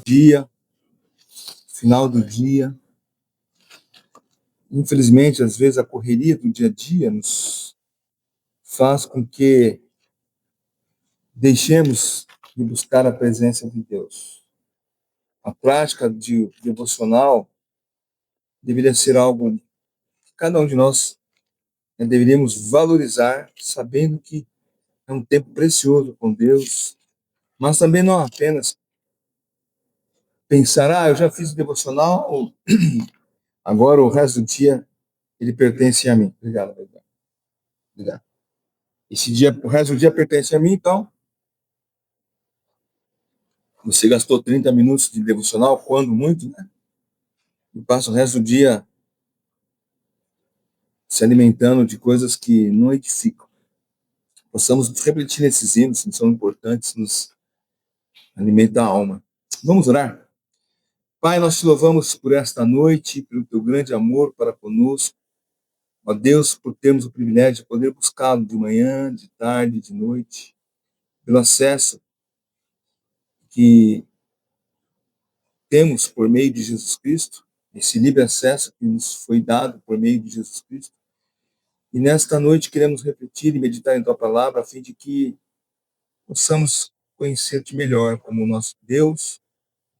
dia, final do dia. Infelizmente, às vezes, a correria do dia a dia nos faz com que deixemos de buscar a presença de Deus. A prática de devocional deveria ser algo que cada um de nós deveríamos valorizar, sabendo que é um tempo precioso com Deus, mas também não apenas pensar, eu já fiz o devocional, agora o resto do dia ele pertence a mim. Obrigado. Esse dia, o resto do dia pertence a mim, então você gastou 30 minutos de devocional, quando muito, né? E passa o resto do dia se alimentando de coisas que não edificam. Possamos refletir nesses hinos, que são importantes, nos alimentam a alma. Vamos orar? Pai, nós te louvamos por esta noite, pelo teu grande amor para conosco. Ó Deus, por termos o privilégio de poder buscá-lo de manhã, de tarde, de noite, pelo acesso que temos por meio de Jesus Cristo, esse livre acesso que nos foi dado por meio de Jesus Cristo. E nesta noite queremos refletir e meditar em tua palavra, a fim de que possamos conhecer-te melhor como nosso Deus,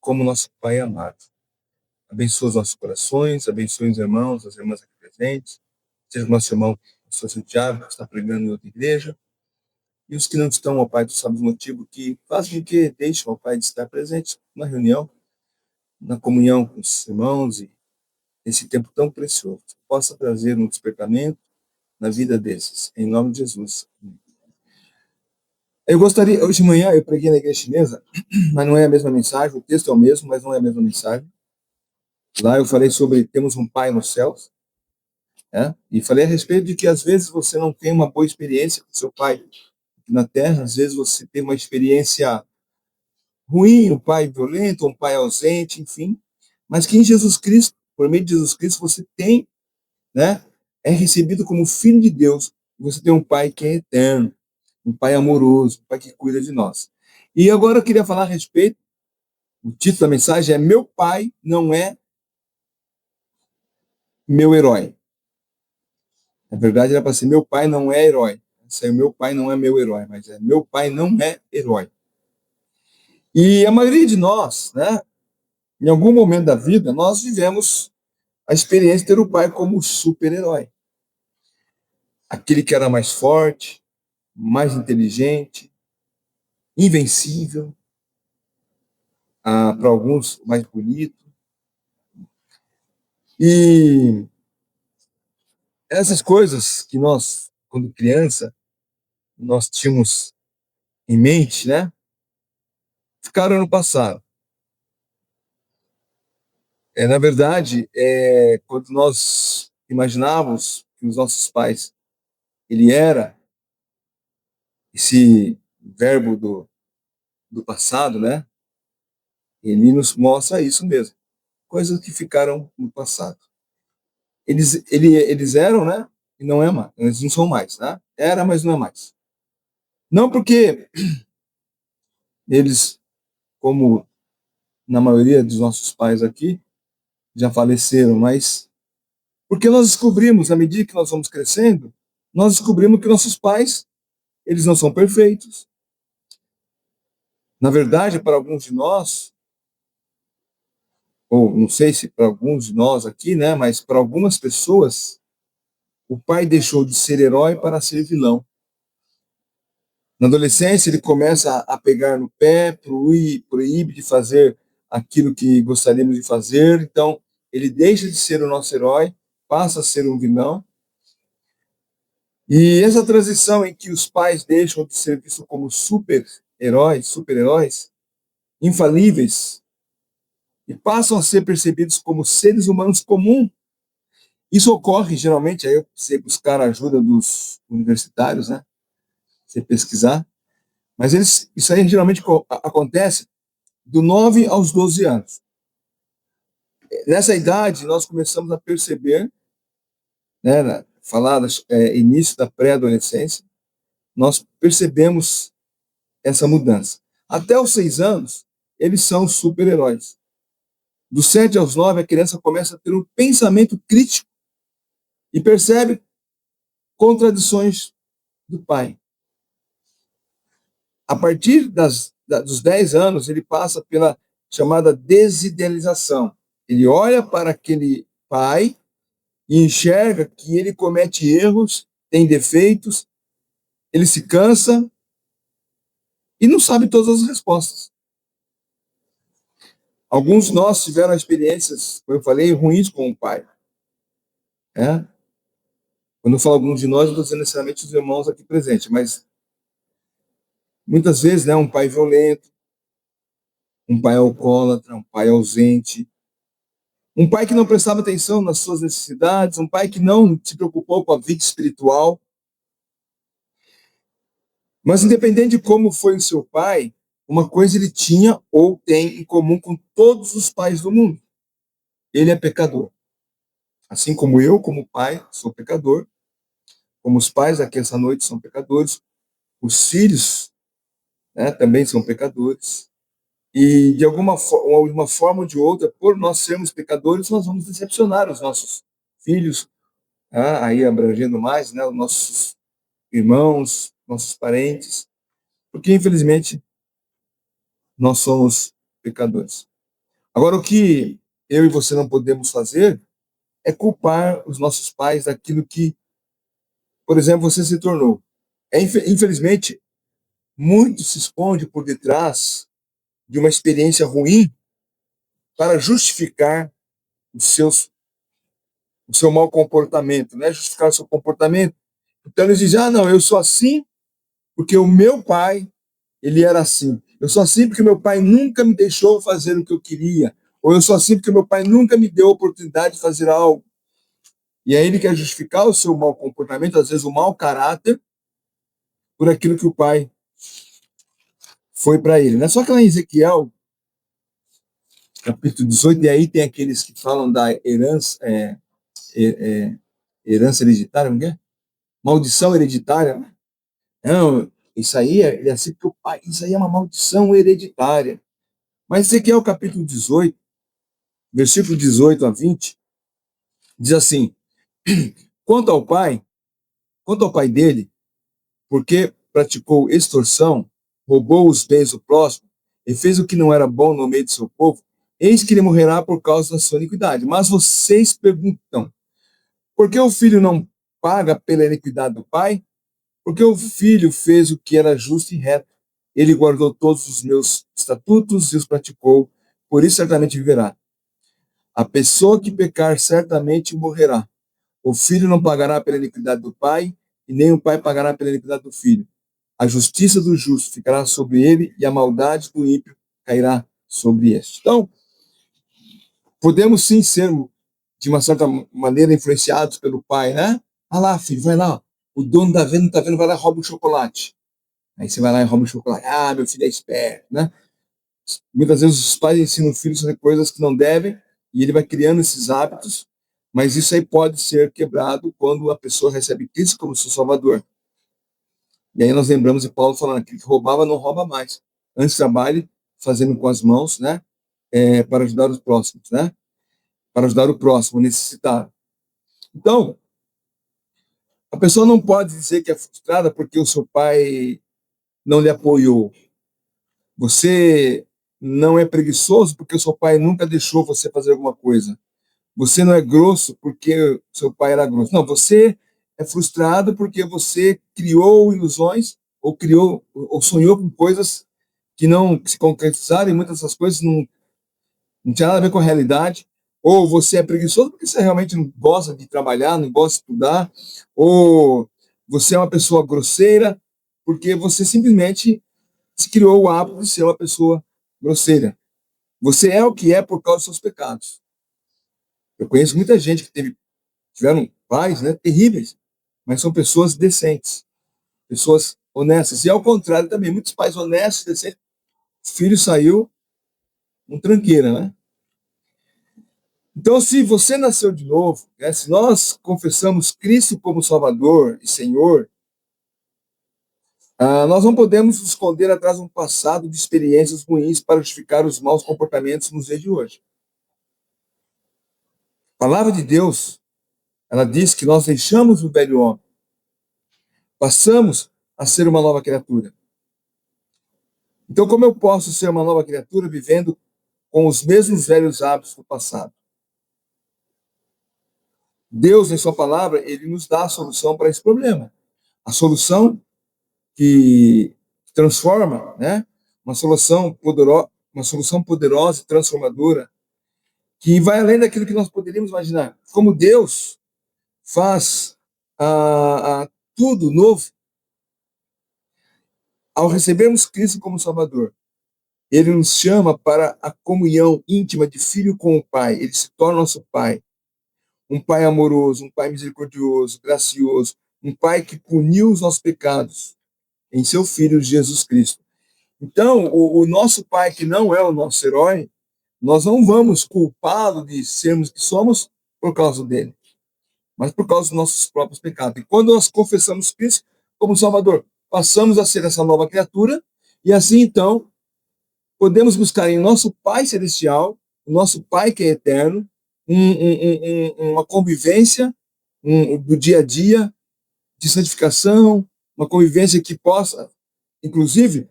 como nosso Pai amado. Abençoa os nossos corações, abençoa os irmãos, as irmãs aqui presentes, seja o nosso irmão, o Sr. Santiago, que está pregando em outra igreja, e os que não estão, ó Pai, tu sabes o motivo que fazem com que deixem, ó Pai, de estar presentes na reunião, na comunhão com os irmãos, e esse tempo tão precioso, possa trazer um despertamento na vida desses, em nome de Jesus. Eu gostaria, hoje de manhã eu preguei na igreja chinesa, mas não é a mesma mensagem, o texto é o mesmo, mas não é a mesma mensagem. Lá eu falei sobre temos um Pai nos céus, né? E falei a respeito de que às vezes você não tem uma boa experiência com seu pai na terra, às vezes você tem uma experiência ruim, um pai violento, um pai ausente, enfim, mas que em Jesus Cristo, por meio de Jesus Cristo, você tem, né, é recebido como filho de Deus, você tem um pai que é eterno, um pai amoroso, um pai que cuida de nós. E agora eu queria falar a respeito, o título da mensagem é Meu Pai Não É Meu Herói. Na verdade era para ser Meu Pai Não É Herói. Isso aí, meu pai não é meu herói, mas é meu pai não é herói. E a maioria de nós, né, em algum momento da vida, nós vivemos a experiência de ter o pai como super-herói. Aquele que era mais forte, mais inteligente, invencível, para alguns mais bonito. E essas coisas que nós, quando criança, nós tínhamos em mente, né, ficaram no passado. Na verdade, quando nós imaginávamos que os nossos pais, ele era esse verbo do passado, né? Ele nos mostra isso mesmo. Coisas que ficaram no passado. Eles eram, né? E não é mais. Eles não são mais, né? Era, mas não é mais. Não porque eles, como na maioria dos nossos pais aqui, já faleceram, mas porque nós descobrimos, à medida que nós vamos crescendo, nós descobrimos que nossos pais, eles não são perfeitos. Na verdade, para alguns de nós, ou não sei se para alguns de nós aqui, né, mas para algumas pessoas, o pai deixou de ser herói para ser vilão. Na adolescência, ele começa a pegar no pé, proíbe de fazer aquilo que gostaríamos de fazer, então ele deixa de ser o nosso herói, passa a ser um vilão. E essa transição em que os pais deixam de ser vistos como super-heróis, infalíveis, e passam a ser percebidos como seres humanos comuns. Isso ocorre, geralmente, aí eu precisei buscar a ajuda dos universitários, né? Você pesquisar. Mas isso aí geralmente acontece do 9 aos 12 anos. Nessa idade, nós começamos a perceber, né, início da pré-adolescência, nós percebemos essa mudança. Até os 6 anos, eles são super-heróis. Dos 7 aos 9, a criança começa a ter um pensamento crítico e percebe contradições do pai. A partir dos 10 anos, ele passa pela chamada desidealização. Ele olha para aquele pai e enxerga que ele comete erros, tem defeitos, ele se cansa e não sabe todas as respostas. Alguns de nós tiveram experiências, como eu falei, ruins com o pai. Quando eu falo alguns de nós, não estou dizendo necessariamente os irmãos aqui presentes, mas muitas vezes, um pai violento, um pai alcoólatra, um pai ausente, um pai que não prestava atenção nas suas necessidades, um pai que não se preocupou com a vida espiritual. Mas independente de como foi o seu pai, uma coisa ele tinha ou tem em comum com todos os pais do mundo. Ele é pecador. Assim como eu, como pai, sou pecador, como os pais aqui essa noite são pecadores, os filhos, também são pecadores. E de alguma forma ou de outra, por nós sermos pecadores, nós vamos decepcionar os nossos filhos, aí abrangendo mais, os nossos irmãos, nossos parentes, porque infelizmente nós somos pecadores. Agora, o que eu e você não podemos fazer é culpar os nossos pais daquilo que, por exemplo, você se tornou. Infelizmente, muito se esconde por detrás de uma experiência ruim para justificar o seu mau comportamento, justificar o seu comportamento. Então eles dizem, não, eu sou assim porque o meu pai, ele era assim. Eu sou assim porque meu pai nunca me deixou fazer o que eu queria. Ou eu sou assim porque meu pai nunca me deu a oportunidade de fazer algo. E aí ele quer justificar o seu mau comportamento, às vezes o mau caráter, por aquilo que o pai foi para ele. Só que lá em Ezequiel, capítulo 18, e aí tem aqueles que falam da herança, herança hereditária, não é? Maldição hereditária. Não, isso aí é assim que o pai, isso aí é uma maldição hereditária. Mas Ezequiel capítulo 18, versículo 18 a 20, diz assim: quanto ao pai dele, porque praticou extorsão, roubou os bens do próximo e fez o que não era bom no meio do seu povo, eis que ele morrerá por causa da sua iniquidade. Mas vocês perguntam, por que o filho não paga pela iniquidade do pai? Porque o filho fez o que era justo e reto. Ele guardou todos os meus estatutos e os praticou, por isso certamente viverá. A pessoa que pecar certamente morrerá. O filho não pagará pela iniquidade do pai, e nem o pai pagará pela iniquidade do filho. A justiça do justo ficará sobre ele, e a maldade do ímpio cairá sobre este. Então, podemos sim ser, de uma certa maneira, influenciados pelo pai, né? Ah lá, filho, vai lá. O dono da venda não está vendo, vai lá e rouba o chocolate. Aí você vai lá e rouba o chocolate. Ah, meu filho é esperto, né? Muitas vezes os pais ensinam o filho a fazer coisas que não devem, e ele vai criando esses hábitos, mas isso aí pode ser quebrado quando a pessoa recebe Cristo como seu Salvador. E aí nós lembramos de Paulo falando que roubava não rouba mais. Antes trabalhe fazendo com as mãos, para ajudar os próximos, para ajudar o próximo, o necessitado. Então, a pessoa não pode dizer que é frustrada porque o seu pai não lhe apoiou. Você não é preguiçoso porque o seu pai nunca deixou você fazer alguma coisa. Você não é grosso porque seu pai era grosso. Não, você é frustrado porque você criou ilusões ou sonhou com coisas que não se concretizaram, e muitas dessas coisas não tinha nada a ver com a realidade. Ou você é preguiçoso porque você realmente não gosta de trabalhar, não gosta de estudar, ou você é uma pessoa grosseira porque você simplesmente se criou o hábito de ser uma pessoa grosseira. Você é o que é por causa dos seus pecados. Eu conheço muita gente que tiveram pais, terríveis, mas são pessoas decentes, pessoas honestas. E ao contrário também, muitos pais honestos, decentes, o filho saiu um tranqueira, né? Então, se você nasceu de novo, se nós confessamos Cristo como Salvador e Senhor, Nós não podemos nos esconder atrás de um passado de experiências ruins para justificar os maus comportamentos nos dias de hoje. A palavra de Deus, ela diz que nós deixamos o velho homem, passamos a ser uma nova criatura. Então, como eu posso ser uma nova criatura vivendo com os mesmos velhos hábitos do passado? Deus, em sua palavra, ele nos dá a solução para esse problema. A solução que transforma, né? Uma solução poderosa e transformadora, que vai além daquilo que nós poderíamos imaginar. Como Deus faz tudo novo, ao recebermos Cristo como Salvador, ele nos chama para a comunhão íntima de filho com o Pai. Ele se torna nosso Pai. Um Pai amoroso, um Pai misericordioso, gracioso, um Pai que puniu os nossos pecados em seu Filho Jesus Cristo. Então, o nosso Pai, que não é o nosso herói, nós não vamos culpá-lo de sermos que somos por causa dele, mas por causa dos nossos próprios pecados. E quando nós confessamos Cristo como Salvador, passamos a ser essa nova criatura, e assim, então, podemos buscar em nosso Pai Celestial, o nosso Pai que é eterno, uma convivência do dia a dia, de santificação, uma convivência que possa, inclusive,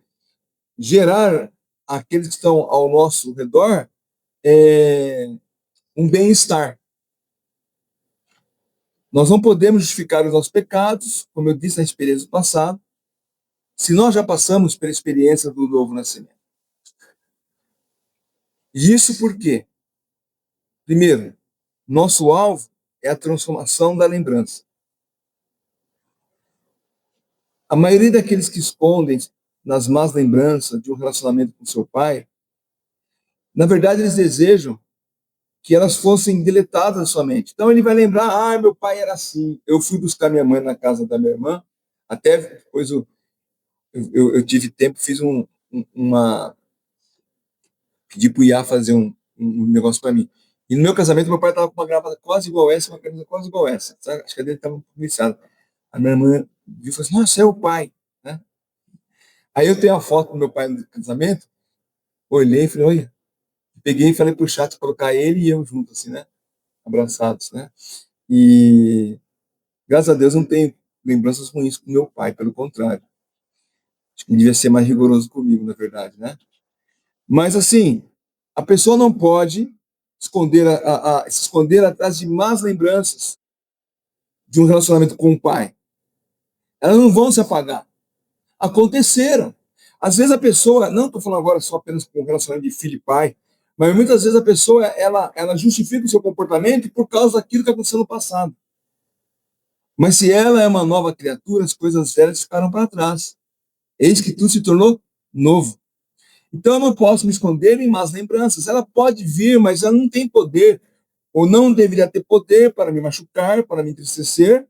gerar aqueles que estão ao nosso redor um bem-estar. Nós não podemos justificar os nossos pecados, como eu disse na experiência do passado, se nós já passamos pela experiência do novo nascimento. Isso por quê? Primeiro, nosso alvo é a transformação da lembrança. A maioria daqueles que escondem nas más lembranças de um relacionamento com seu pai, na verdade eles desejam que elas fossem deletadas da sua mente. Então ele vai lembrar, meu pai era assim, eu fui buscar minha mãe na casa da minha irmã, até depois eu tive tempo, fiz uma... pedi pro Iá fazer um negócio para mim. E no meu casamento, meu pai estava com uma gravata quase igual essa, uma camisa quase igual essa. Sabe? Acho que a dele estava publicada. A minha irmã viu e falou assim, nossa, é o pai. Né? Aí eu tenho a foto do meu pai no casamento, olhei e falei, olha, peguei e falei pro chat colocar ele e eu junto, assim, né? Abraçados, né? E graças a Deus não tenho lembranças ruins com meu pai, pelo contrário. Acho que ele devia ser mais rigoroso comigo, na verdade, né? Mas assim, a pessoa não pode se esconder atrás de más lembranças de um relacionamento com o pai. Elas não vão se apagar. Aconteceram. Às vezes a pessoa, não estou falando agora só apenas com relacionamento de filho e pai, mas muitas vezes a pessoa ela justifica o seu comportamento por causa daquilo que aconteceu no passado. Mas se ela é uma nova criatura, as coisas velhas ficaram para trás. Eis que tudo se tornou novo. Então eu não posso me esconder em más lembranças. Ela pode vir, mas ela não tem poder, ou não deveria ter poder para me machucar, para me entristecer,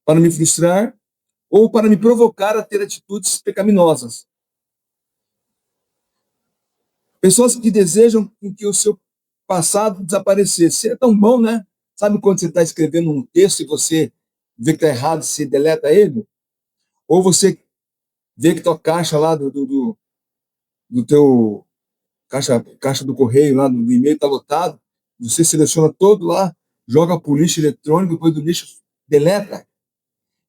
para me frustrar, ou para me provocar a ter atitudes pecaminosas. Pessoas que desejam que o seu passado desaparecesse. É tão bom, né? Sabe quando você está escrevendo um texto e você vê que está errado, você deleta ele? Ou você vê que tua caixa lá do teu caixa do correio, lá do e-mail está lotado, você seleciona todo lá, joga para o lixo eletrônico, depois do lixo deleta.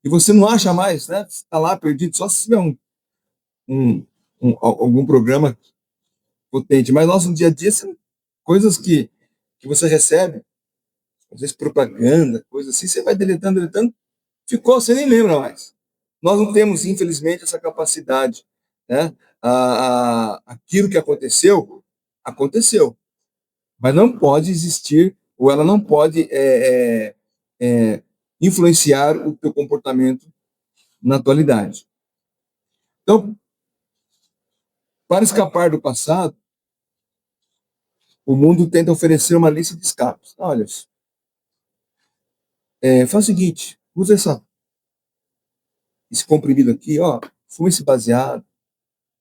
E você não acha mais, né? Está lá perdido, só se tiver algum programa potente. Mas nós, no dia a dia, são coisas que você recebe, às vezes propaganda, coisa assim, você vai deletando, ficou, você nem lembra mais. Nós não temos, infelizmente, essa capacidade. Né? Aquilo que aconteceu, aconteceu. Mas não pode existir, ou ela não pode influenciar o teu comportamento na atualidade. Então, para escapar do passado, o mundo tenta oferecer uma lista de escapes. Olha, faz o seguinte, usa esse comprimido aqui, ó, fuma esse baseado,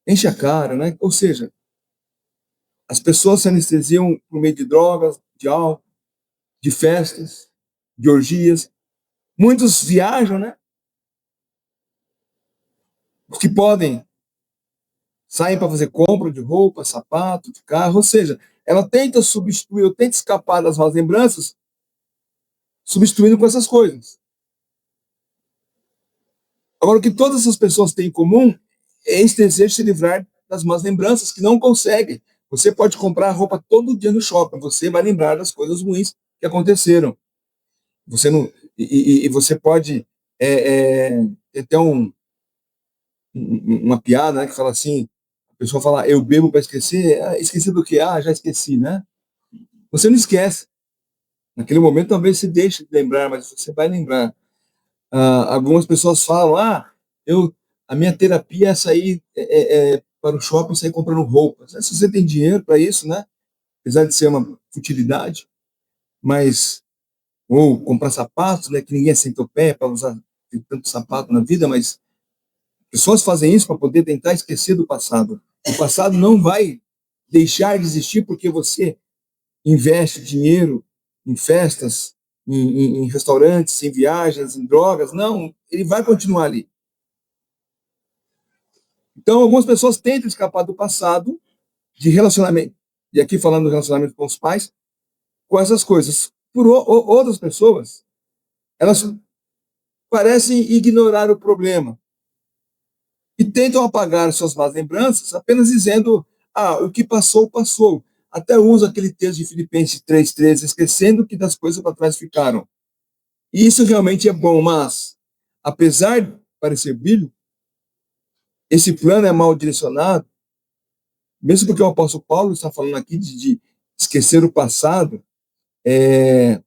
enche a cara, né? Ou seja, as pessoas se anestesiam por meio de drogas, de álcool, de festas, de orgias. Muitos viajam, né? Os que podem saem para fazer compra de roupa, sapato, de carro, ou seja, ela tenta substituir, ou tenta escapar das más lembranças, substituindo com essas coisas. Agora, o que todas essas pessoas têm em comum é esse desejo de se livrar das más lembranças, que não conseguem. Você pode comprar roupa todo dia no shopping, você vai lembrar das coisas ruins que aconteceram. Você não, e você pode ter até uma piada, né, que fala assim, a pessoa fala, eu bebo para esquecer, esqueci do que? Já esqueci, né? Você não esquece. Naquele momento talvez você deixe de lembrar, mas você vai lembrar. Algumas pessoas falam, eu, a minha terapia é sair para o shopping, sair comprando roupas. Se você tem dinheiro para isso, né? Apesar de ser uma futilidade, mas ou comprar sapatos, né? Que ninguém senta o pé para usar tanto sapato na vida, mas pessoas fazem isso para poder tentar esquecer do passado. O passado não vai deixar de existir porque você investe dinheiro em festas, em restaurantes, em viagens, em drogas. Não, ele vai continuar ali. Então, algumas pessoas tentam escapar do passado, de relacionamento, e aqui falando do relacionamento com os pais, com essas coisas. Por outras pessoas, elas parecem ignorar o problema e tentam apagar suas más lembranças apenas dizendo, o que passou, passou. Até usa aquele texto de Filipenses 3,13, esquecendo que das coisas para trás ficaram. E isso realmente é bom, mas, apesar de parecer bíblico, esse plano é mal direcionado, mesmo porque o apóstolo Paulo está falando aqui de esquecer o passado, e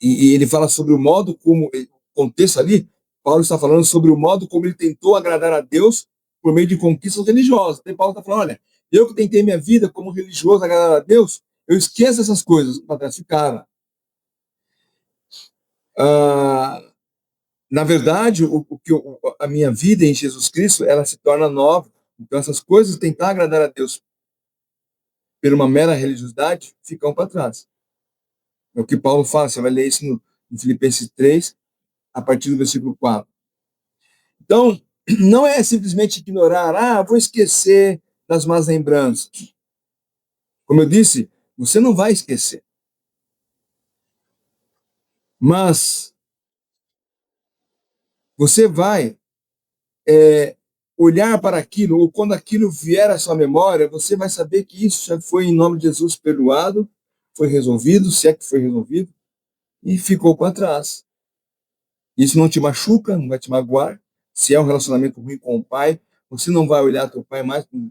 ele fala sobre o modo como, o contexto ali, Paulo está falando sobre o modo como ele tentou agradar a Deus por meio de conquistas religiosas. Então, Paulo está falando, olha, eu que tentei minha vida como religioso agradar a Deus, eu esqueço essas coisas para trás ficaram. Na verdade, a minha vida em Jesus Cristo, ela se torna nova. Então, essas coisas, tentar agradar a Deus por uma mera religiosidade, ficam para trás. É o que Paulo fala, você vai ler isso em Filipenses 3, a partir do versículo 4. Então, não é simplesmente ignorar, vou esquecer das más lembranças. Como eu disse, você não vai esquecer. Mas você vai olhar para aquilo, ou quando aquilo vier à sua memória, você vai saber que isso já foi, em nome de Jesus, perdoado, foi resolvido, se é que foi resolvido, e ficou para trás. Isso não te machuca, não vai te magoar. Se é um relacionamento ruim com o pai, você não vai olhar teu pai mais com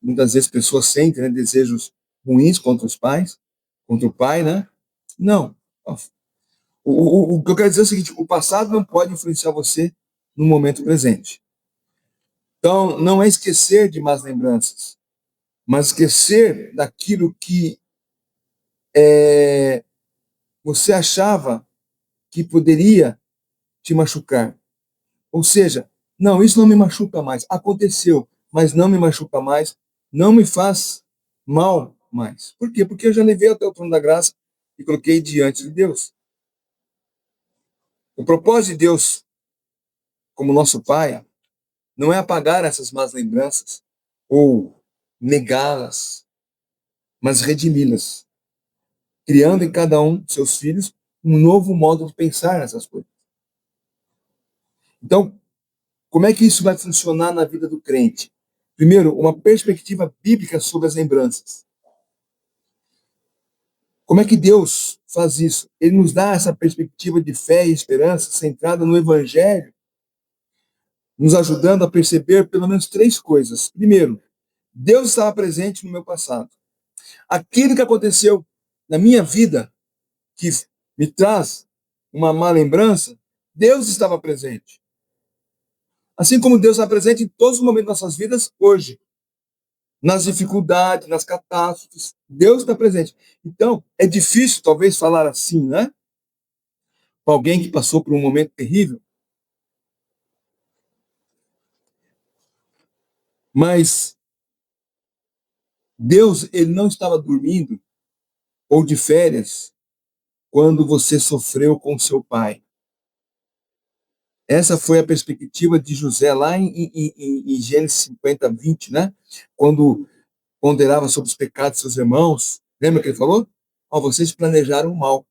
muitas vezes pessoas sentem, né, desejos ruins contra os pais, contra o pai, né? Não. O que eu quero dizer é o seguinte, o passado não pode influenciar você no momento presente. Então, não é esquecer de más lembranças, mas esquecer daquilo que você achava que poderia te machucar. Ou seja, não, isso não me machuca mais. Aconteceu, mas não me machuca mais, não me faz mal mais. Por quê? Porque eu já levei até o trono da graça e coloquei diante de Deus. O propósito de Deus, como nosso Pai, não é apagar essas más lembranças ou negá-las, mas redimi-las, criando em cada um de seus filhos um novo modo de pensar nessas coisas. Então, como é que isso vai funcionar na vida do crente? Primeiro, uma perspectiva bíblica sobre as lembranças. Como é que Deus faz isso? Ele nos dá essa perspectiva de fé e esperança centrada no Evangelho, nos ajudando a perceber pelo menos três coisas. Primeiro, Deus estava presente no meu passado. Aquilo que aconteceu na minha vida, que me traz uma má lembrança, Deus estava presente. Assim como Deus está presente em todos os momentos das nossas vidas hoje. Nas dificuldades, nas catástrofes, Deus está presente. Então, é difícil talvez falar assim, né? Para alguém que passou por um momento terrível. Mas Deus, ele não estava dormindo ou de férias quando você sofreu com seu pai. Essa foi a perspectiva de José lá em Gênesis 50, 20, né? Quando ponderava sobre os pecados de seus irmãos. Lembra que ele falou? Ó, vocês planejaram o mal,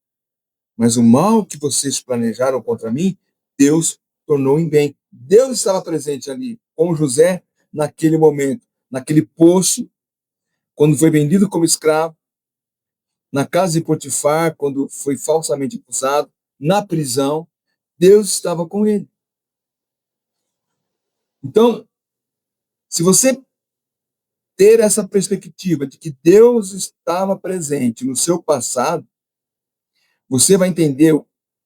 mas o mal que vocês planejaram contra mim, Deus tornou em bem. Deus estava presente ali com José naquele momento, naquele poço, quando foi vendido como escravo, na casa de Potifar, quando foi falsamente acusado, na prisão, Deus estava com ele. Então, se você ter essa perspectiva de que Deus estava presente no seu passado, você vai entender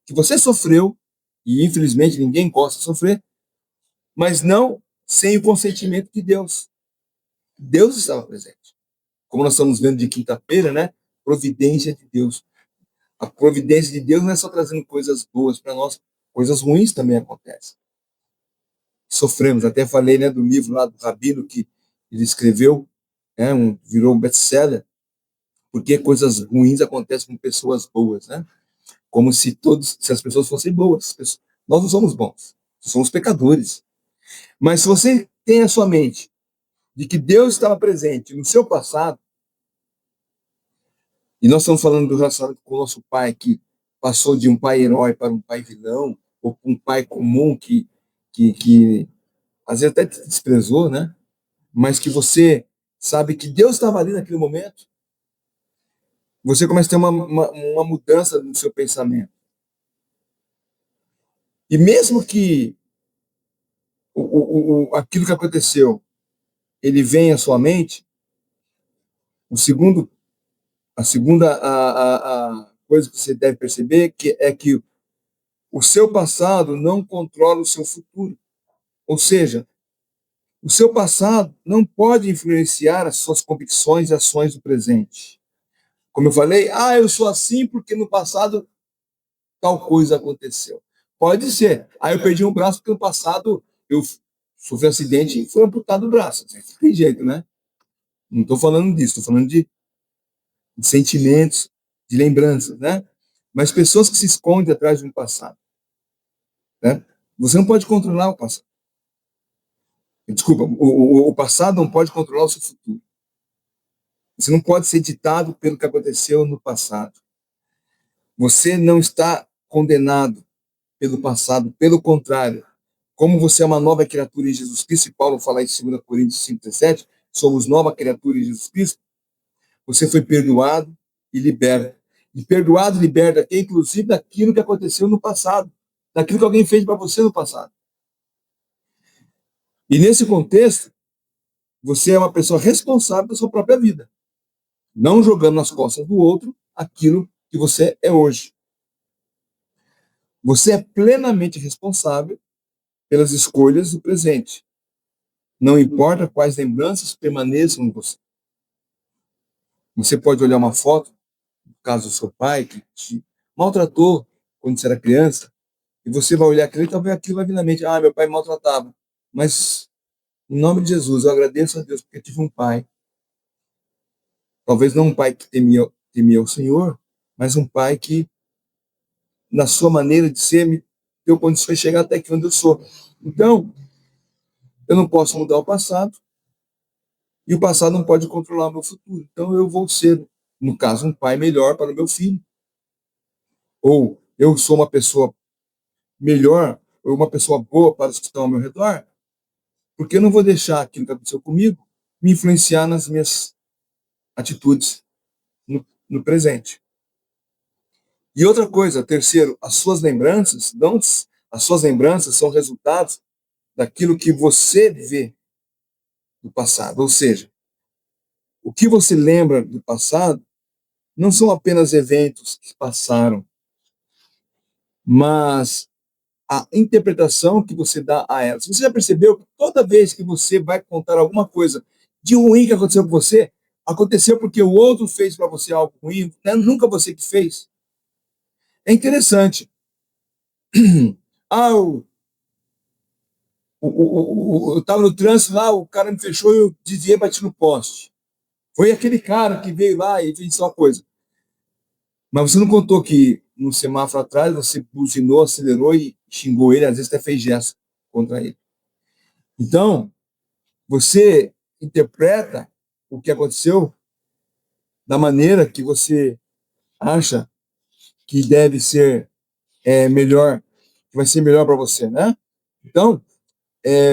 que você sofreu, e infelizmente ninguém gosta de sofrer, mas não sem o consentimento de Deus. Deus estava presente. Como nós estamos vendo de quinta-feira, né? Providência de Deus. A providência de Deus não é só trazendo coisas boas para nós, coisas ruins também acontecem. Sofremos, até falei, né, do livro lá do Rabino que ele escreveu, virou um best-seller, porque coisas ruins acontecem com pessoas boas, né? Como se as pessoas fossem boas. Nós não somos bons, somos pecadores. Mas se você tem a sua mente de que Deus estava presente no seu passado, e nós estamos falando do relacionamento com o nosso pai, que passou de um pai herói para um pai vilão, ou um pai comum que às vezes até te desprezou, né? Mas que você sabe que Deus estava ali naquele momento, você começa a ter uma mudança no seu pensamento. E mesmo que aquilo que aconteceu, ele vem à sua mente, a segunda a coisa que você deve perceber é que o seu passado não controla o seu futuro. Ou seja, o seu passado não pode influenciar as suas convicções e ações do presente. Como eu falei, eu sou assim porque no passado tal coisa aconteceu. Pode ser. Eu perdi um braço porque no passado eu sofri um acidente e foi amputado o braço. Não tem jeito, né? Não estou falando disso, estou falando de sentimentos, de lembranças, né? Mas pessoas que se escondem atrás de um passado, né? Você não pode controlar o passado. Desculpa, o passado não pode controlar o seu futuro. Você não pode ser ditado pelo que aconteceu no passado. Você não está condenado pelo passado, pelo contrário. Como você é uma nova criatura em Jesus Cristo, e Paulo fala em 2 Coríntios 5:17, somos nova criatura em Jesus Cristo, você foi perdoado e liberto. E perdoado e liberto aqui, inclusive daquilo que aconteceu no passado, daquilo que alguém fez para você no passado. E nesse contexto, você é uma pessoa responsável pela sua própria vida, não jogando nas costas do outro aquilo que você é hoje. Você é plenamente responsável pelas escolhas do presente. Não importa quais lembranças permaneçam em você. Você pode olhar uma foto, no caso do seu pai, que te maltratou quando você era criança, e você vai olhar aquilo e talvez aquilo vai vir na mente, meu pai me maltratava. Mas, em nome de Jesus, eu agradeço a Deus porque eu tive um pai. Talvez não um pai que temia o Senhor, mas um pai que, na sua maneira de ser, me deu condições de chegar até aqui onde eu sou. Então, eu não posso mudar o passado, e o passado não pode controlar o meu futuro. Então, eu vou ser, no caso, um pai melhor para o meu filho. Ou eu sou uma pessoa melhor, ou uma pessoa boa para os que estão ao meu redor, porque eu não vou deixar aquilo que aconteceu comigo me influenciar nas minhas atitudes no presente. E outra coisa, terceiro, as suas lembranças são resultados daquilo que você vê do passado. Ou seja, o que você lembra do passado não são apenas eventos que passaram, mas a interpretação que você dá a elas. Você já percebeu que toda vez que você vai contar alguma coisa de ruim que aconteceu com você, aconteceu porque o outro fez para você algo ruim, né? Nunca você que fez? É interessante. Eu estava no trânsito lá, o cara me fechou e eu desviei e bati no poste. Foi aquele cara que veio lá e fez uma coisa. Mas você não contou que no semáforo atrás você buzinou, acelerou e xingou ele, às vezes até fez gesto contra ele. Então, você interpreta o que aconteceu da maneira que você acha que deve ser melhor, que vai ser melhor para você, né? Então,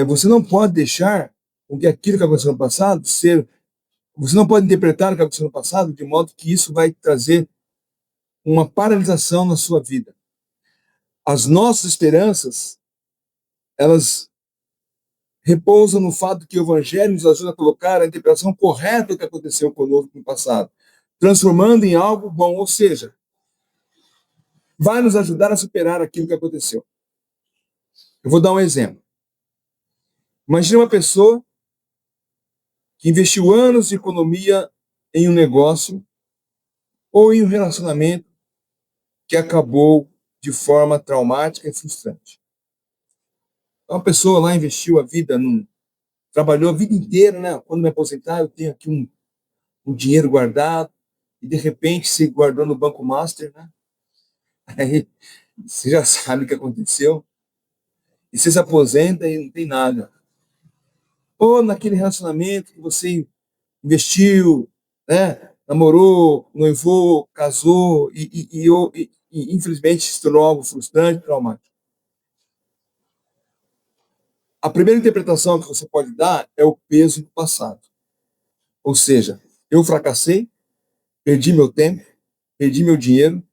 você não pode deixar com que aquilo que aconteceu no passado ser. Você não pode interpretar o que aconteceu no passado de modo que isso vai trazer uma paralisação na sua vida. As nossas esperanças, elas repousam no fato que o Evangelho nos ajuda a colocar a interpretação correta do que aconteceu conosco no passado, transformando em algo bom, ou seja, vai nos ajudar a superar aquilo que aconteceu. Eu vou dar um exemplo. Imagina uma pessoa que investiu anos de economia em um negócio ou em um relacionamento que acabou de forma traumática e frustrante. Uma pessoa lá investiu a vida, trabalhou a vida inteira, né? Quando me aposentar, eu tenho aqui um dinheiro guardado, e de repente se guardou no Banco Master, né? Aí você já sabe o que aconteceu, e você se aposenta e não tem nada. Ou naquele relacionamento que você investiu, né? Namorou, noivou, casou, e infelizmente se tornou algo frustrante, traumático. A primeira interpretação que você pode dar é o peso do passado. Ou seja, eu fracassei, perdi meu tempo, perdi meu dinheiro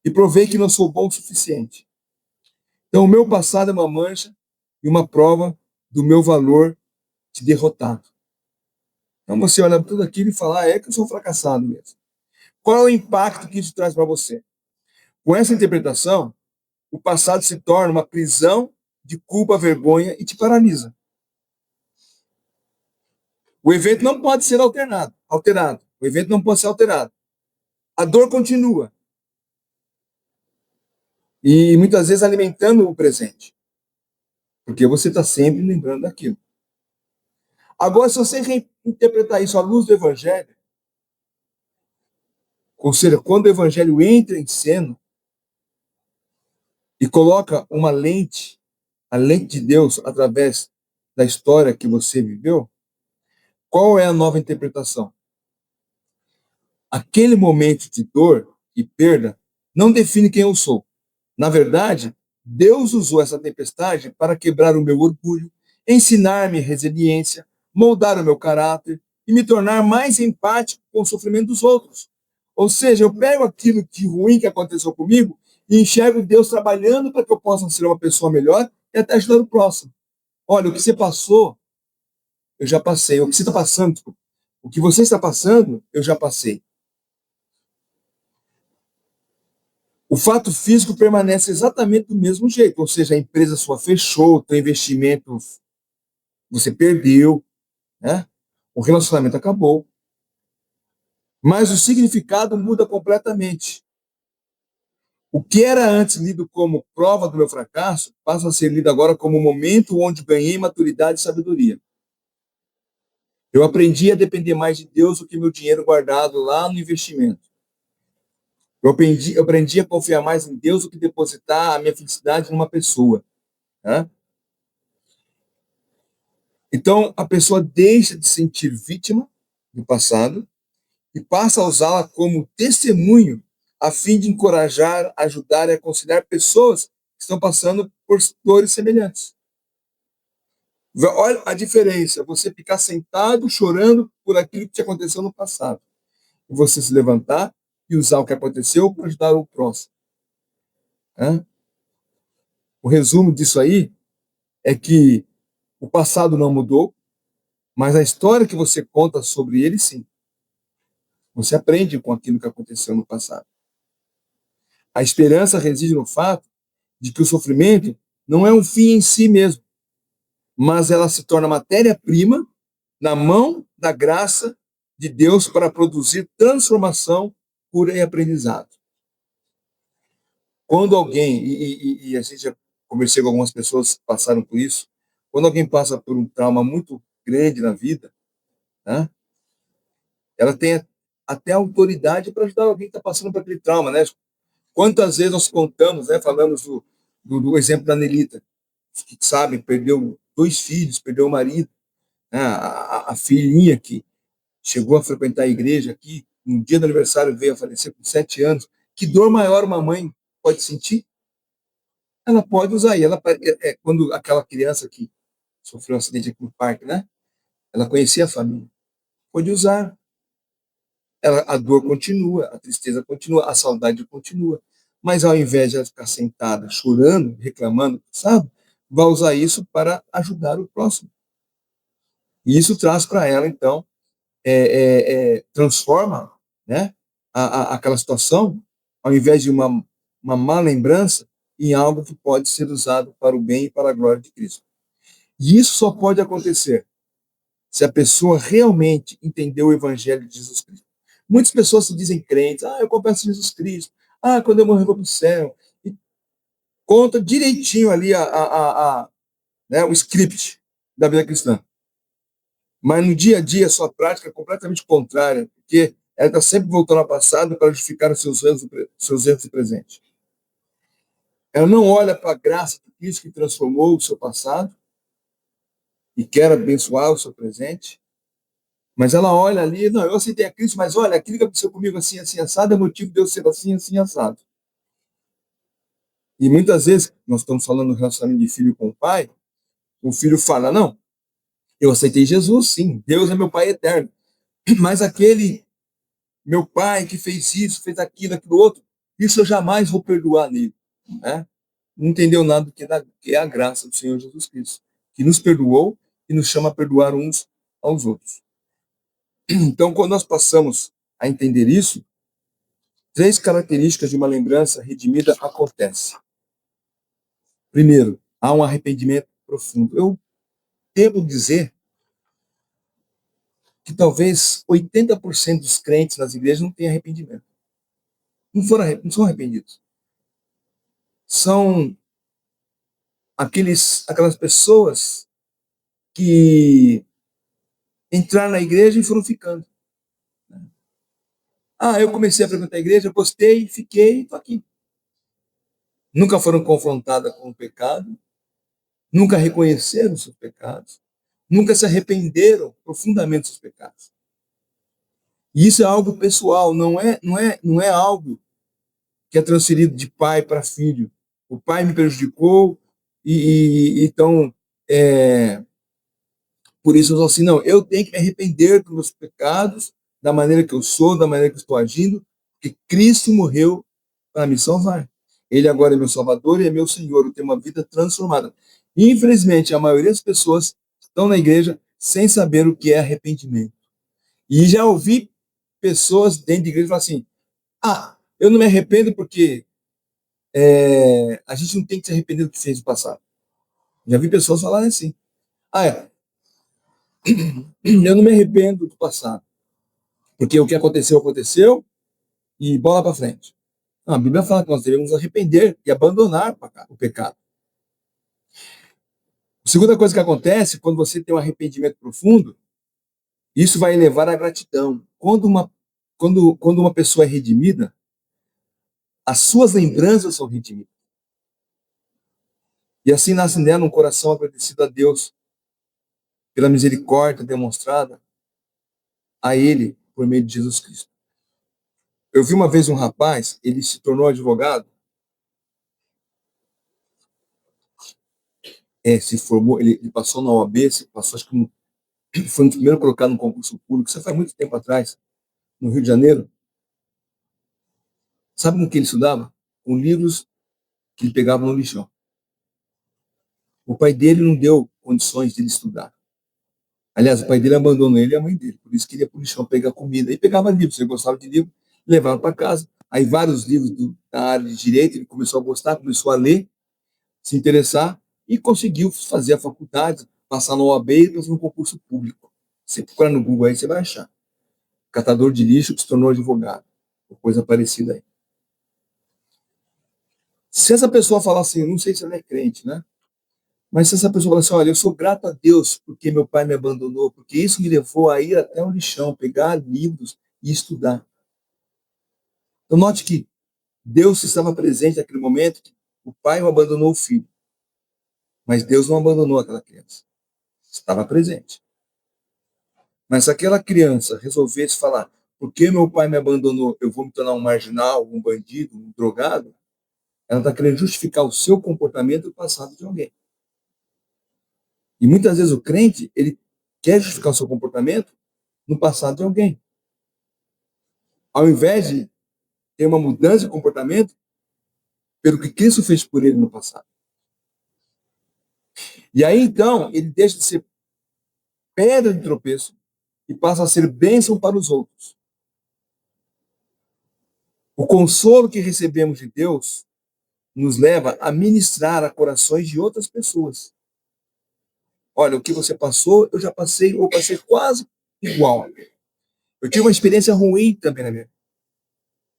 e provei que não sou bom o suficiente. Então, o meu passado é uma mancha e uma prova do meu valor de derrotado. Então, você olha tudo aquilo e fala, é que eu sou fracassado mesmo. Qual é o impacto que isso traz para você? Com essa interpretação, o passado se torna uma prisão de culpa, vergonha e te paralisa. O evento não pode ser alterado. O evento não pode ser alterado. A dor continua. E muitas vezes alimentando o presente. Porque você está sempre lembrando daquilo. Agora, se você reinterpretar isso à luz do Evangelho, ou seja, quando o Evangelho entra em cena e coloca uma lente, a lente de Deus, através da história que você viveu, qual é a nova interpretação? Aquele momento de dor e perda não define quem eu sou. Na verdade, Deus usou essa tempestade para quebrar o meu orgulho, ensinar-me resiliência, moldar o meu caráter e me tornar mais empático com o sofrimento dos outros. Ou seja, eu pego aquilo de ruim que aconteceu comigo e enxergo Deus trabalhando para que eu possa ser uma pessoa melhor e até ajudar o próximo. Olha, o que você passou, eu já passei. O que você está passando, o que você está passando, eu já passei. O fato físico permanece exatamente do mesmo jeito, ou seja, a empresa sua fechou, o seu investimento você perdeu, né? O relacionamento acabou. Mas o significado muda completamente. O que era antes lido como prova do meu fracasso passa a ser lido agora como um momento onde ganhei maturidade e sabedoria. Eu aprendi a depender mais de Deus do que meu dinheiro guardado lá no investimento. Eu aprendi a confiar mais em Deus do que depositar a minha felicidade numa pessoa. Né? Então, a pessoa deixa de se sentir vítima do passado e passa a usá-la como testemunho a fim de encorajar, ajudar e aconselhar pessoas que estão passando por dores semelhantes. Olha a diferença, você ficar sentado chorando por aquilo que te aconteceu no passado. E você se levantar e usar o que aconteceu para ajudar o próximo. Né? O resumo disso aí é que o passado não mudou, mas a história que você conta sobre ele, sim. Você aprende com aquilo que aconteceu no passado. A esperança reside no fato de que o sofrimento não é um fim em si mesmo, mas ela se torna matéria-prima na mão da graça de Deus para produzir transformação, cura e aprendizado. Quando alguém, e a gente já conversei com algumas pessoas que passaram por isso, quando alguém passa por um trauma muito grande na vida, né, ela tem até autoridade para ajudar alguém que está passando por aquele trauma, né? Quantas vezes nós contamos, né, falamos do exemplo da Nelita, que sabe, perdeu 2 filhos, perdeu o marido, né? A filhinha que chegou a frequentar a igreja aqui, no dia do aniversário veio a falecer com 7 anos. Que dor maior uma mãe pode sentir? Ela pode usar. E ela, quando aquela criança que sofreu um acidente aqui no parque, né? Ela conhecia a família. Pode usar. A dor continua, a tristeza continua, a saudade continua. Mas ao invés de ela ficar sentada, chorando, reclamando, sabe? Vai usar isso para ajudar o próximo. E isso traz para ela, então, transforma, né, aquela situação, ao invés de uma má lembrança, em algo que pode ser usado para o bem e para a glória de Cristo. E isso só pode acontecer se a pessoa realmente entendeu o evangelho de Jesus Cristo. Muitas pessoas se dizem crentes, eu confesso Jesus Cristo, quando eu morrer eu vou para o céu. E conta direitinho ali né, o script da vida cristã. Mas no dia a dia, a sua prática é completamente contrária, porque ela está sempre voltando ao passado para justificar os seus erros do presente. Ela não olha para a graça de Cristo que transformou o seu passado e quer abençoar o seu presente, mas ela olha ali, não, eu aceitei a Cristo, mas olha, aquilo que aconteceu comigo assim, assim, assado, é motivo de eu ser assim, assim, assado. E muitas vezes, nós estamos falando do relacionamento de filho com o pai, o filho fala, não, eu aceitei Jesus, sim, Deus é meu pai eterno, mas aquele meu pai que fez isso, fez aquilo, aquilo outro, isso eu jamais vou perdoar nele. Né? Não entendeu nada do que é a graça do Senhor Jesus Cristo, que nos perdoou e nos chama a perdoar uns aos outros. Então, quando nós passamos a entender isso, 3 características de uma lembrança redimida acontecem. Primeiro, há um arrependimento profundo. Eu devo dizer que talvez 80% dos crentes nas igrejas não têm arrependimento. Não são arrependidos. São aquelas pessoas que entraram na igreja e foram ficando. Eu comecei a frequentar a igreja, gostei, fiquei, estou aqui. Nunca foram confrontadas com o pecado, nunca reconheceram os seus pecados, nunca se arrependeram profundamente dos seus pecados. E isso é algo pessoal, não é algo que é transferido de pai para filho. O pai me prejudicou então por isso eu falo assim, não, eu tenho que me arrepender dos meus pecados, da maneira que eu sou, da maneira que eu estou agindo, porque Cristo morreu para me salvar. Ele agora é meu Salvador e é meu Senhor, eu tenho uma vida transformada. Infelizmente, a maioria das pessoas estão na igreja sem saber o que é arrependimento. E já ouvi pessoas dentro da igreja falar assim, eu não me arrependo porque a gente não tem que se arrepender do que fez no passado. Já vi pessoas falarem assim, eu não me arrependo do passado, porque o que aconteceu, aconteceu, e bola para frente. Não, a Bíblia fala que nós devemos nos arrepender e abandonar o pecado. A segunda coisa que acontece, quando você tem um arrependimento profundo, isso vai levar à gratidão. Quando uma pessoa é redimida, as suas lembranças são redimidas. E assim nasce nela um coração agradecido a Deus pela misericórdia demonstrada a Ele por meio de Jesus Cristo. Eu vi uma vez um rapaz, ele se tornou advogado, se formou, ele passou na OAB, passou, acho que foi o primeiro colocado no concurso público, isso faz muito tempo atrás, no Rio de Janeiro. Sabe com que ele estudava? Com livros que ele pegava no lixão. O pai dele não deu condições de ele estudar. Aliás, o pai dele abandonou ele e a mãe dele, por isso que ele ia para o lixão pegar comida. E pegava livros, ele gostava de livro, levava para casa. Aí vários livros da área de direito, ele começou a gostar, começou a ler, se interessar e conseguiu fazer a faculdade, passar no OAB e fazer um concurso público. Você procura no Google aí, você vai achar. Catador de lixo que se tornou advogado, ou coisa parecida aí. Se essa pessoa falar assim, não sei se ela é crente, né? Mas se essa pessoa falar assim, olha, eu sou grato a Deus porque meu pai me abandonou, porque isso me levou a ir até o lixão, pegar livros e estudar. Então note que Deus estava presente naquele momento, o pai abandonou o filho, mas Deus não abandonou aquela criança. Estava presente. Mas se aquela criança resolvesse falar, porque meu pai me abandonou, eu vou me tornar um marginal, um bandido, um drogado, ela está querendo justificar o seu comportamento do passado de alguém. E muitas vezes o crente, ele quer justificar o seu comportamento no passado de alguém. Ao invés de ter uma mudança de comportamento pelo que Cristo fez por ele no passado. E aí, então, ele deixa de ser pedra de tropeço e passa a ser bênção para os outros. O consolo que recebemos de Deus nos leva a ministrar a corações de outras pessoas. Olha, o que você passou, eu já passei, ou passei quase igual. Eu tive uma experiência ruim também na minha vida.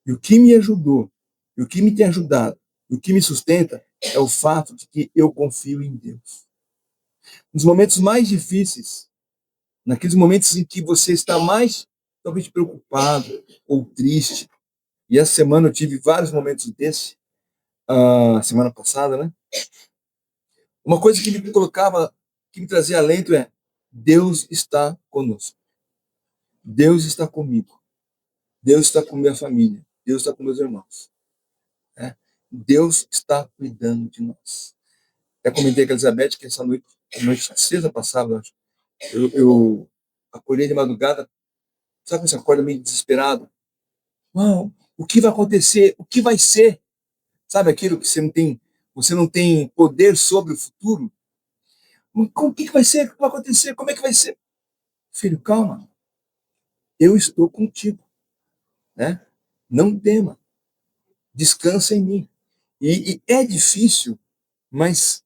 E o que me ajudou, e o que me tem ajudado, e o que me sustenta é o fato de que eu confio em Deus. Nos momentos mais difíceis, naqueles momentos em que você está mais, talvez, preocupado ou triste, e essa semana eu tive vários momentos desse, semana passada, né? Uma coisa que me colocava, que me trazia alento é: Deus está conosco. Deus está comigo. Deus está com minha família. Deus está com meus irmãos. Né? Deus está cuidando de nós. Até comentei com a Elizabeth que essa noite, sexta passada, eu acordei de madrugada, sabe quando você acorda meio desesperado? Uau, o que vai acontecer? O que vai ser? Sabe aquilo que você não tem poder sobre o futuro? O que vai ser? O que vai acontecer? Como é que vai ser? Filho, calma. Eu estou contigo, né? Não tema. Descansa em mim. E é difícil, mas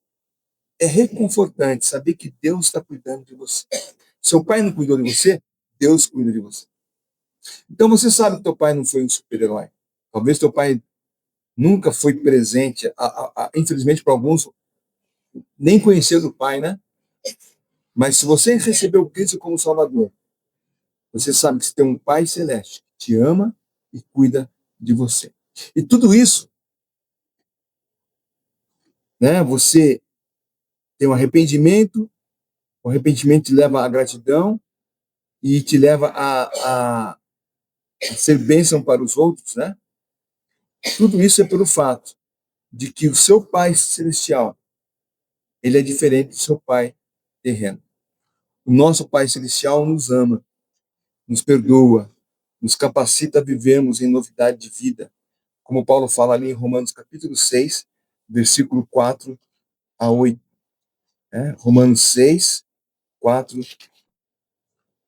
é reconfortante saber que Deus está cuidando de você. Seu pai não cuidou de você, Deus cuida de você. Então você sabe que teu pai não foi um super-herói. Talvez teu pai nunca foi presente, infelizmente para alguns, nem conheceram o pai, né? Mas se você recebeu Cristo como Salvador, você sabe que você tem um Pai Celeste que te ama e cuida de você. E tudo isso, né? Você tem um arrependimento, o arrependimento te leva à gratidão e te leva a ser bênção para os outros, né? Tudo isso é pelo fato de que o seu Pai Celestial, ele é diferente do seu Pai terreno. O nosso Pai Celestial nos ama, nos perdoa, nos capacita a vivermos em novidade de vida, como Paulo fala ali em Romanos capítulo 6, versículo 4 a 8. Romanos 6, 4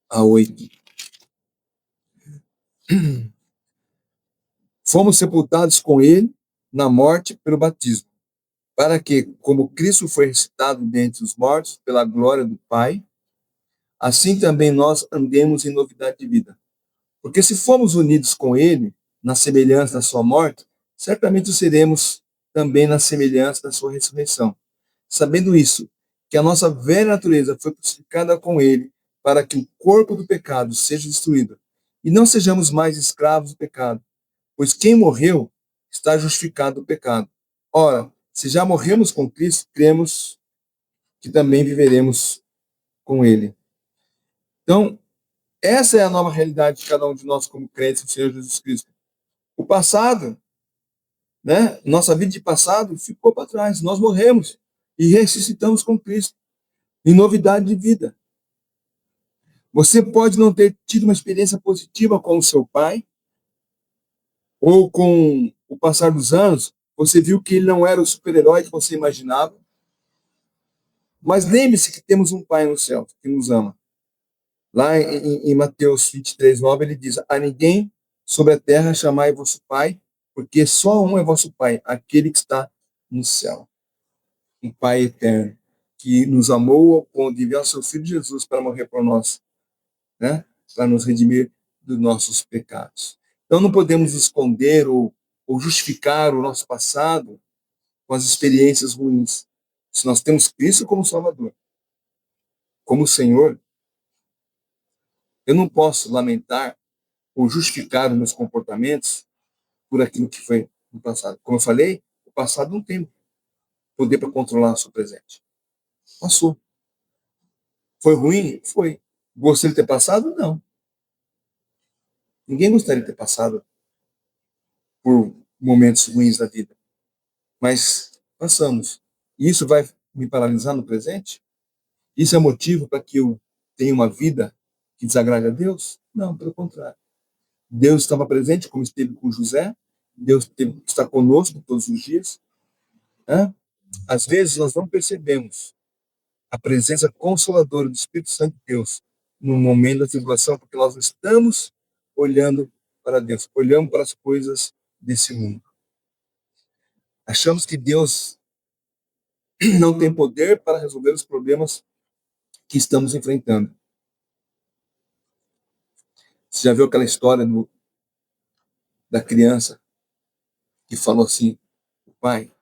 a 8. Fomos sepultados com ele na morte pelo batismo, para que, como Cristo foi ressuscitado dentre os mortos pela glória do Pai, assim também nós andemos em novidade de vida. Porque se formos unidos com ele na semelhança da sua morte, certamente seremos também na semelhança da sua ressurreição. Sabendo isso, que a nossa velha natureza foi crucificada com ele, para que o corpo do pecado seja destruído, e não sejamos mais escravos do pecado, pois quem morreu está justificado do pecado. Ora, se já morremos com Cristo, cremos que também viveremos com ele. Então, essa é a nova realidade de cada um de nós como crentes no Senhor Jesus Cristo. O passado, né? Nossa vida de passado ficou para trás. Nós morremos e ressuscitamos com Cristo em novidade de vida. Você pode não ter tido uma experiência positiva com o seu pai, ou com o passar dos anos, você viu que ele não era o super-herói que você imaginava. Mas lembre-se que temos um pai no céu que nos ama. Lá em Mateus 23, 9, ele diz: a ninguém sobre a terra chamai vosso pai, porque só um é vosso pai, aquele que está no céu. Um pai eterno, que nos amou ao ponto de enviar seu filho Jesus para morrer por nós, né? Para nos redimir dos nossos pecados. Então não podemos esconder ou justificar o nosso passado com as experiências ruins. Se nós temos Cristo como Salvador, como Senhor, eu não posso lamentar ou justificar os meus comportamentos por aquilo que foi no passado. Como eu falei, o passado não tem poder para controlar o seu presente. Passou. Foi ruim? Foi. Gostaria de ter passado? Não. Ninguém gostaria de ter passado por momentos ruins da vida. Mas passamos. Isso vai me paralisar no presente? Isso é motivo para que eu tenha uma vida que desagrade a Deus? Não, pelo contrário. Deus estava presente, como esteve com José. Deus está conosco todos os dias. Né? Às vezes nós não percebemos a presença consoladora do Espírito Santo de Deus no momento da tribulação, porque nós estamos olhando para Deus, olhando para as coisas desse mundo. Achamos que Deus não tem poder para resolver os problemas que estamos enfrentando. Você já viu aquela história da criança que falou assim, pai,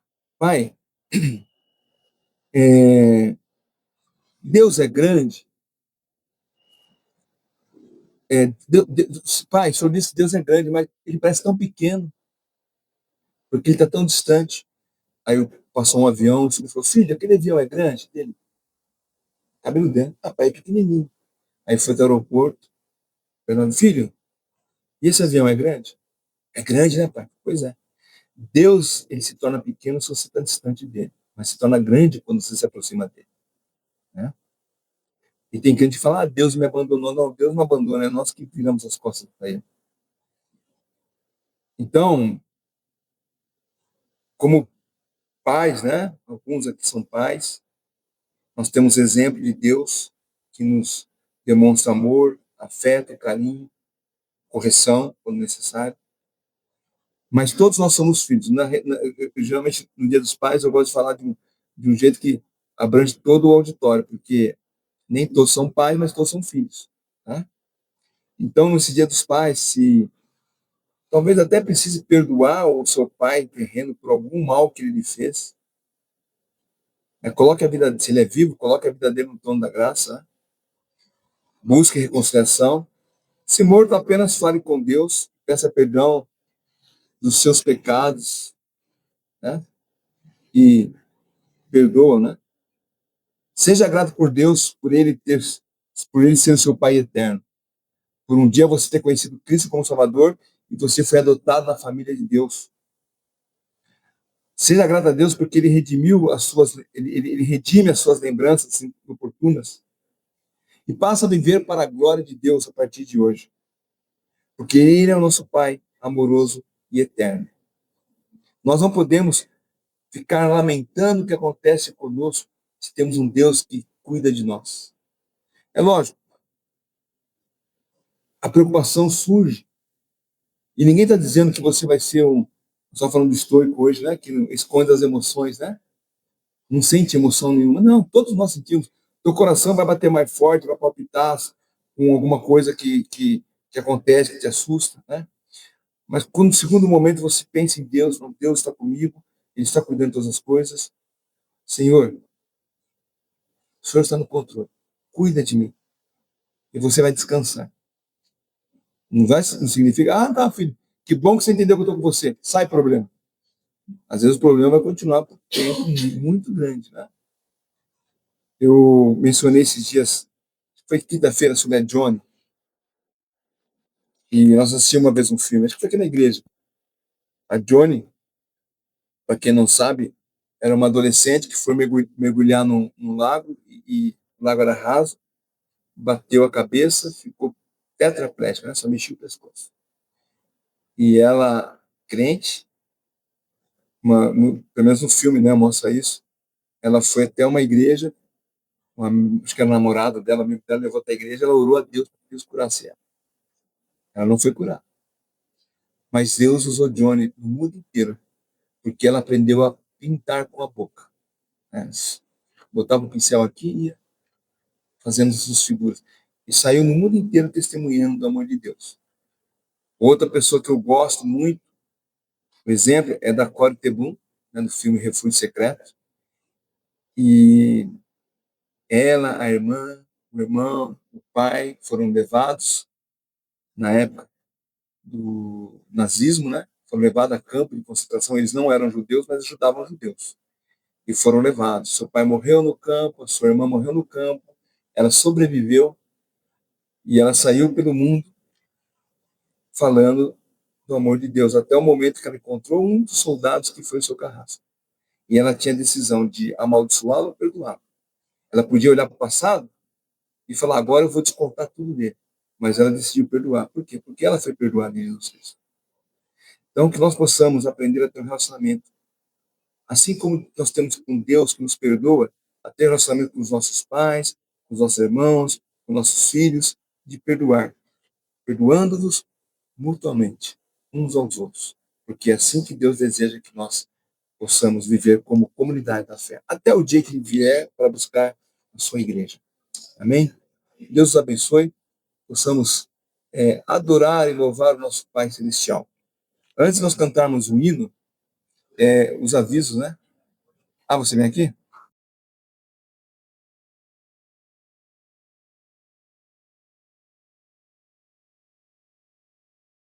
é, Deus é grande? Pai, o senhor disse que Deus é grande, mas ele parece tão pequeno, porque ele está tão distante. Aí passou um avião, e falou, filho, aquele avião é grande? Dele, cabelo dentro, pai, é pequenininho. Aí foi até o aeroporto, perguntando, filho, e esse avião é grande? É grande, né, pai? Pois é. Deus, ele se torna pequeno se você está distante dele, mas se torna grande quando você se aproxima dele. Né? E tem crente que fala, Deus me abandonou. Não, Deus não abandona, é nós que viramos as costas para ele. Então, como pais, né? Alguns aqui são pais, nós temos exemplo de Deus que nos demonstra amor, afeto, carinho, correção, quando necessário. Mas todos nós somos filhos. Geralmente, no Dia dos Pais, eu gosto de falar de um jeito que abrange todo o auditório, porque nem todos são pais, mas todos são filhos. Tá? Então, nesse Dia dos Pais, se talvez até precise perdoar o seu pai terreno por algum mal que ele lhe fez, coloque a vida, se ele é vivo, coloque a vida dele no trono da graça, né? Busque reconciliação. Se morto, apenas fale com Deus, peça perdão dos seus pecados, né? E perdoa, né? Seja grato por Deus, por ele ser o seu Pai eterno. Por um dia você ter conhecido Cristo como Salvador e você foi adotado na família de Deus. Seja grato a Deus porque ele redimiu ele redime as suas lembranças assim, oportunas e passa a viver para a glória de Deus a partir de hoje. Porque ele é o nosso Pai amoroso e eterno. Nós não podemos ficar lamentando o que acontece conosco se temos um Deus que cuida de nós. É lógico, a preocupação surge. E ninguém está dizendo que você vai ser só falando do estoico hoje, né? Que esconde as emoções, né? Não sente emoção nenhuma. Não, todos nós sentimos. Teu coração vai bater mais forte, vai palpitar com alguma coisa que acontece, que te assusta, né? Mas quando no segundo momento você pensa em Deus, não, Deus está comigo, Ele está cuidando de todas as coisas. Senhor, o Senhor está no controle. Cuida de mim. E você vai descansar. Não significa, tá, filho, que bom que você entendeu que eu estou com você. Sai problema. Às vezes o problema vai continuar por tempo muito grande, né? Eu mencionei esses dias, foi quinta-feira, sobre a Johnny, e nós assistimos uma vez um filme, acho que foi aqui na igreja. A Johnny, para quem não sabe, era uma adolescente que foi mergulhar num lago, e o lago era raso, bateu a cabeça, ficou tetraplégica, né? Só mexia o pescoço. E ela, crente, pelo menos no filme, né, mostra isso, ela foi até uma igreja, acho que era a namorada dela, amigo dela, levou até a igreja, ela orou a Deus para que Deus curasse ela. Ela não foi curada. Mas Deus usou Johnny no mundo inteiro, porque ela aprendeu a pintar com a boca. Né? Botava um pincel aqui e ia fazendo suas figuras. E saiu no mundo inteiro testemunhando do amor de Deus. Outra pessoa que eu gosto muito, o exemplo é da Corey Tebum, né, no filme Refúgio Secreto. E ela, a irmã, o irmão, o pai foram levados na época do nazismo, né? Foram levados a campo de concentração. Eles não eram judeus, mas ajudavam os judeus. e foram levados. Seu pai morreu no campo, a sua irmã morreu no campo, ela sobreviveu e ela saiu pelo mundo falando do amor de Deus, até o momento que ela encontrou um dos soldados que foi o seu carrasco. E ela tinha a decisão de amaldiçoá-lo ou perdoá-lo. Ela podia olhar para o passado e falar, agora eu vou descontar tudo dele. Mas ela decidiu perdoar. Por quê? Porque ela foi perdoada em Jesus Cristo. Então, que nós possamos aprender a ter um relacionamento, assim como nós temos com Deus que nos perdoa, a ter um relacionamento com os nossos pais, com os nossos irmãos, com nossos filhos, de perdoar, perdoando-nos mutuamente, uns aos outros. Porque é assim que Deus deseja que nós possamos viver como comunidade da fé, até o dia que Ele vier para buscar a sua igreja. Amém? Deus os abençoe, possamos adorar e louvar o nosso Pai Celestial. Antes de nós cantarmos o hino, os avisos, né? Ah, você vem aqui?